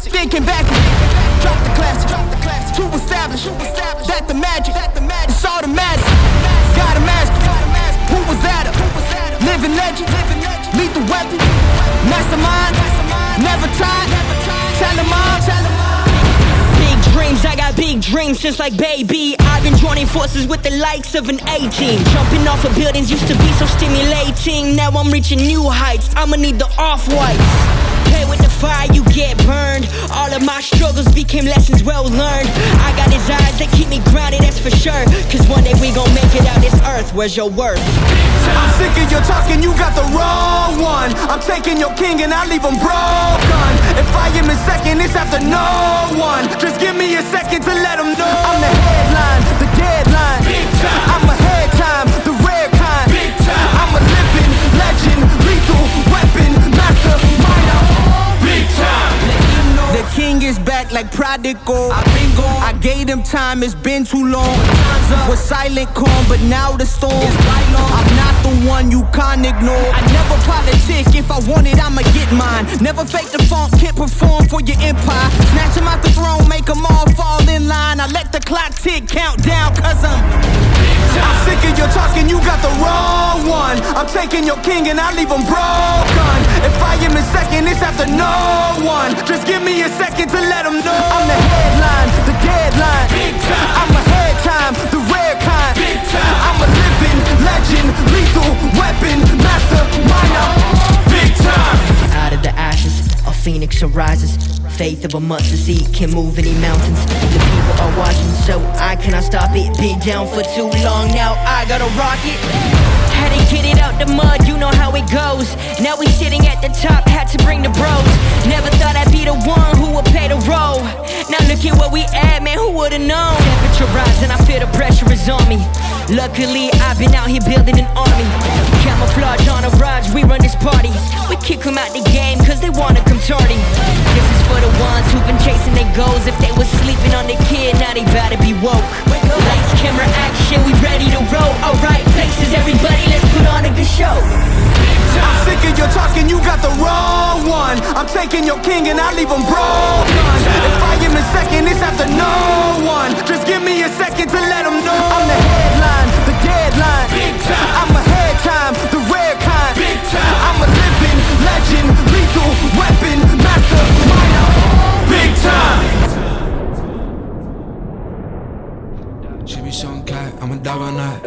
thinking back, drop the classic, to establish that the magic, it's automatic. Got a master, who was at her? Living legend, lethal weapon, mastermind, never tired. Tell him all. Big dreams, I got big dreams since like baby. I've been joining forces with the likes of an A-team. Jumping off of buildings used to be so stimulating. Now I'm reaching new heights, I'ma need the off-whites. Play with the fire, you get burned. All of my struggles became lessons well learned. I got his eyes that keep me grounded, that's for sure. Cause one day we gon' make it out this earth, where's your worth? I'm sick of your talking, you got the wrong one. I'm taking your king and I leave him broken. If I am in second, it's after no one. Just give me a second to let him know. I'm the headline, the deadline. I'm ahead time, the rare kind. I'm a living legend, lethal weapon, mastermind. Big time. The king is back like prodigal. I've been gone. I gave him time, it's been too long. Was silent calm, but now the storm. I'm not the one you can't ignore. I never politic, if I want it, I'ma get mine. Never fake the funk, can't perform for your empire. Snatch him out the throne, make them all fall in line. I let the clock tick, count down, cause I'm sick of your talking, you got the wrong one. I'm taking your king and I leave him broken. If I am in second, it's after no one. Just give me a second to let him know. I'm the headline, the deadline. I'm ahead time, the rare kind. I'm a living legend, lethal weapon, mastermind. Big time. Out of the ashes, a phoenix arises. Faith of a mustard seed can move any mountains. The people are watching, so I cannot stop it. Been down for too long, now I gotta rock it. Had to get it out the mud, you know how it goes. Now we sitting at the top, had to bring the bros. Never thought I'd be the one who would play the role. Now look at where we at, man, who would've known? Temperature rising, I feel the pressure is on me. Luckily, I've been out here building an army. Camouflage on a ride, we run this party. We kick them out the game, cause they wanna come tardy. This is for the ones who've been chasing their goals. If they was sleeping on their kid, now they about to be woke. Lights, camera, action, we ready to roll. Alright, places, everybody, let's put on a good show. I'm sick of your talking, you got the wrong one. I'm taking your king and I leave him broken. If I am in second, it's after no one. Just give me a second to let him know. I'm the headline, the deadline. I'm ahead time, the rare kind. I'm a living legend, lethal weapon, mastermind. Big time. She be showing cat, I'm a dog all night.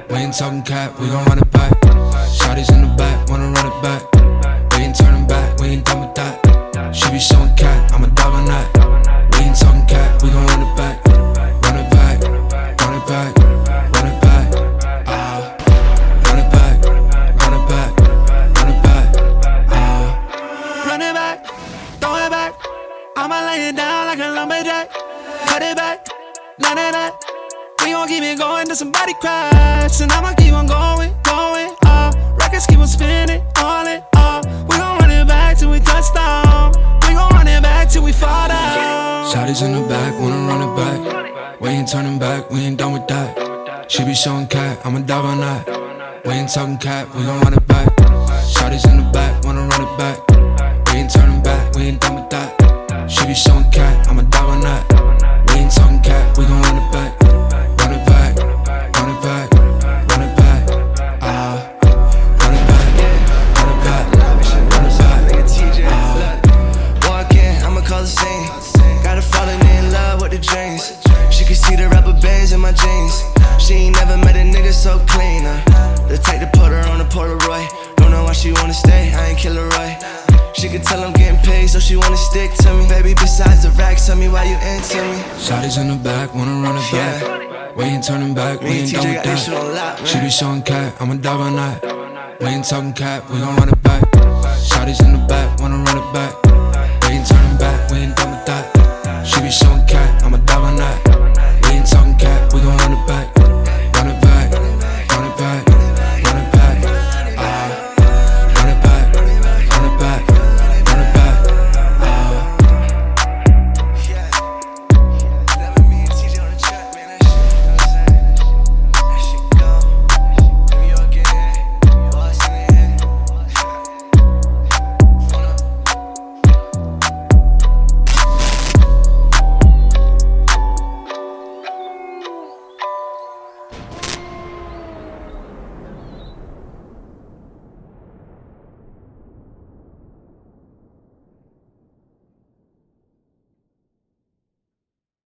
We ain't talking cat, we gon' run it back. Shotties in the back, wanna run it back. We ain't turning back, we ain't done with that. She be showing cat, I'm a dog all night. We ain't talking cat, we gon' run it back. Run it back, run it back, run it back. Run it back, run it back, run it back. Run it back, throw it back. I'ma lay it down like a lumberjack. Cut it back, none of that. We gon' keep it going till somebody crash. And I'ma keep on going, records keep on spinning, all in all. We gon' run it back till we touch down. We gon' run it back till we fall down. Shotties in the back, wanna run it back. We ain't turning back, we ain't done with that. She be showing cat, I'm a dog all night. We ain't talking cat, we gon' run it back. Shotties in the back, wanna run it back. We ain't turning back, we ain't done with that. She be showing cat, I'm a dog all night. We ain't talking cat, we gon' run it back. Run it back, run it back, run it back. Run it back, run it back, run it back. Walk in, I'ma call the scene. Got her falling in love with the dreams. She can see the rubber bands in my jeans. She ain't never met a nigga so clean. The type to put her on a Polaroid. Don't know why she wanna stay, I ain't Killer Roy. She can tell I'm getting paid, so she wanna stick to me. Baby, besides the racks, tell me why you into me. Shotties in the back, wanna run it back. We ain't turning back, we ain't done with that. She be showing cat, I'm a dog all night. We ain't talking cat, we gon' run it back. Shotties in the back, wanna run it back. We ain't turning